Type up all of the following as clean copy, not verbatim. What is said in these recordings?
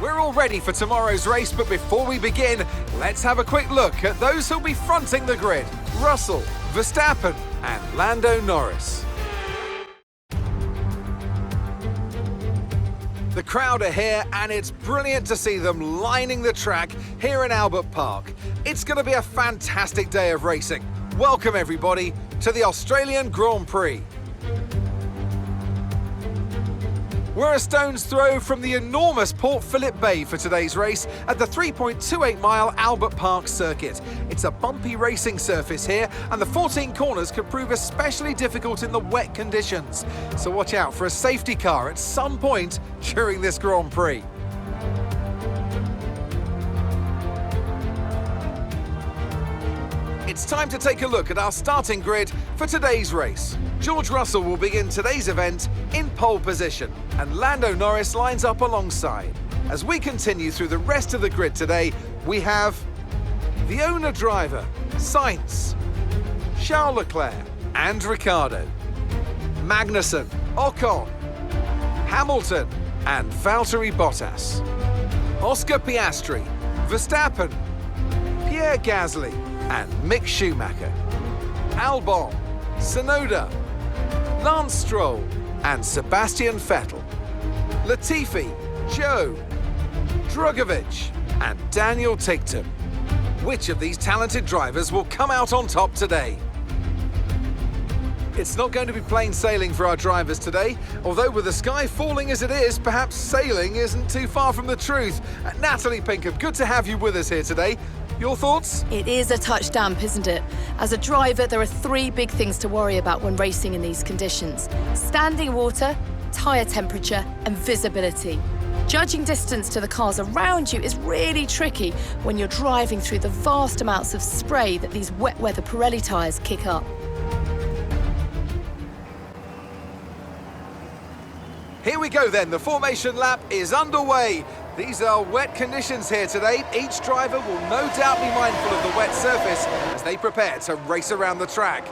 We're all ready for tomorrow's race, but before we begin, let's have a quick look at those who'll be fronting the grid. Russell, Verstappen and Lando Norris. The crowd are here and it's brilliant to see them lining the track here in Albert Park. It's going to be a fantastic day of racing. Welcome everybody to the Australian Grand Prix. We're a stone's throw from the enormous Port Phillip Bay for today's race at the 3.28-mile Albert Park circuit. It's a bumpy racing surface here, and the 14 corners could prove especially difficult in the wet conditions. So watch out for a safety car at some point during this Grand Prix. It's time to take a look at our starting grid for today's race. George Russell will begin today's event in pole position, and Lando Norris lines up alongside. As we continue through the rest of the grid today, we have the owner-driver, Sainz, Charles Leclerc and Ricciardo, Magnussen, Ocon, Hamilton and Valtteri Bottas, Oscar Piastri, Verstappen, Pierre Gasly and Mick Schumacher, Albon, Tsunoda, Lance Stroll and Sebastian Vettel, Latifi, Joe, Drugovich and Daniel Ticktum. Which of these talented drivers will come out on top today? It's not going to be plain sailing for our drivers today, although with the sky falling as it is, perhaps sailing isn't too far from the truth. Natalie Pinkham, good to have you with us here today. Your thoughts? It is a touch damp, isn't it? As a driver, there are three big things to worry about when racing in these conditions: standing water, tyre temperature and visibility. Judging distance to the cars around you is really tricky when you're driving through the vast amounts of spray that these wet weather Pirelli tyres kick up. Here we go then, the formation lap is underway. These are wet conditions here today. Each driver will no doubt be mindful of the wet surface as they prepare to race around the track.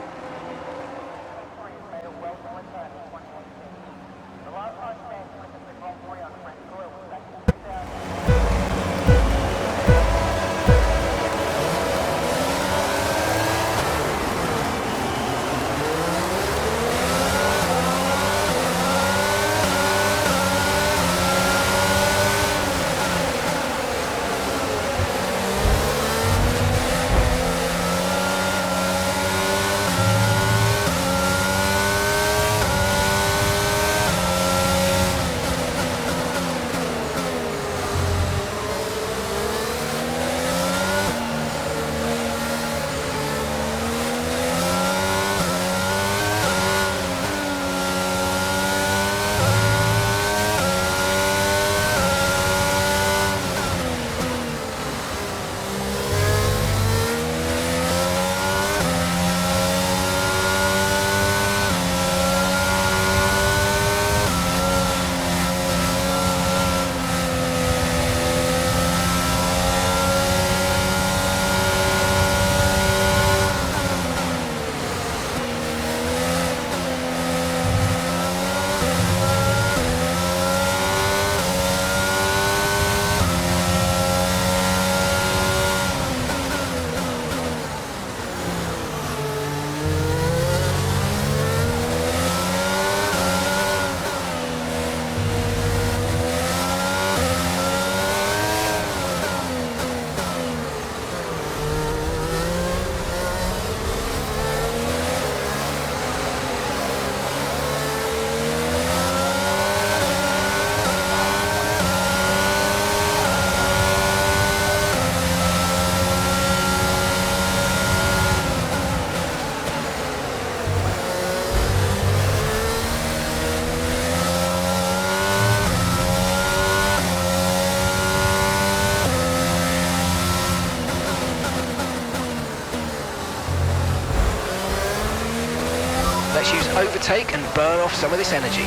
Let's use overtake and burn off some of this energy.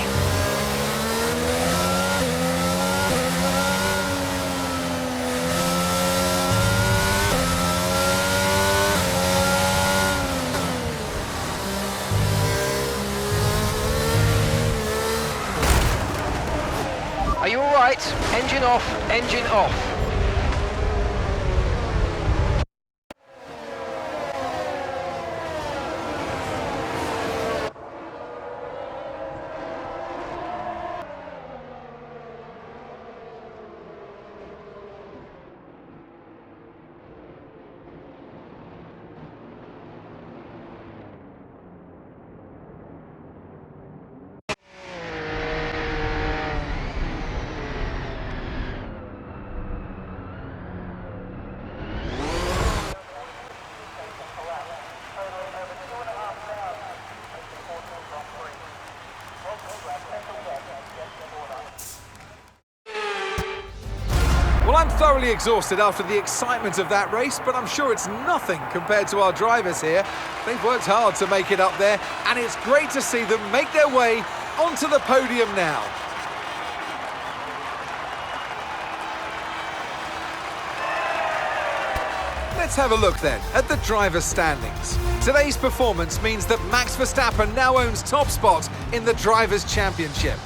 Are you all right? right, engine off, engine off. Well, I'm thoroughly exhausted after the excitement of that race, but I'm sure it's nothing compared to our drivers here. They've worked hard to make it up there, and it's great to see them make their way onto the podium now. Let's have a look then at the drivers' standings. Today's performance means that Max Verstappen now owns top spot in the Drivers' Championship.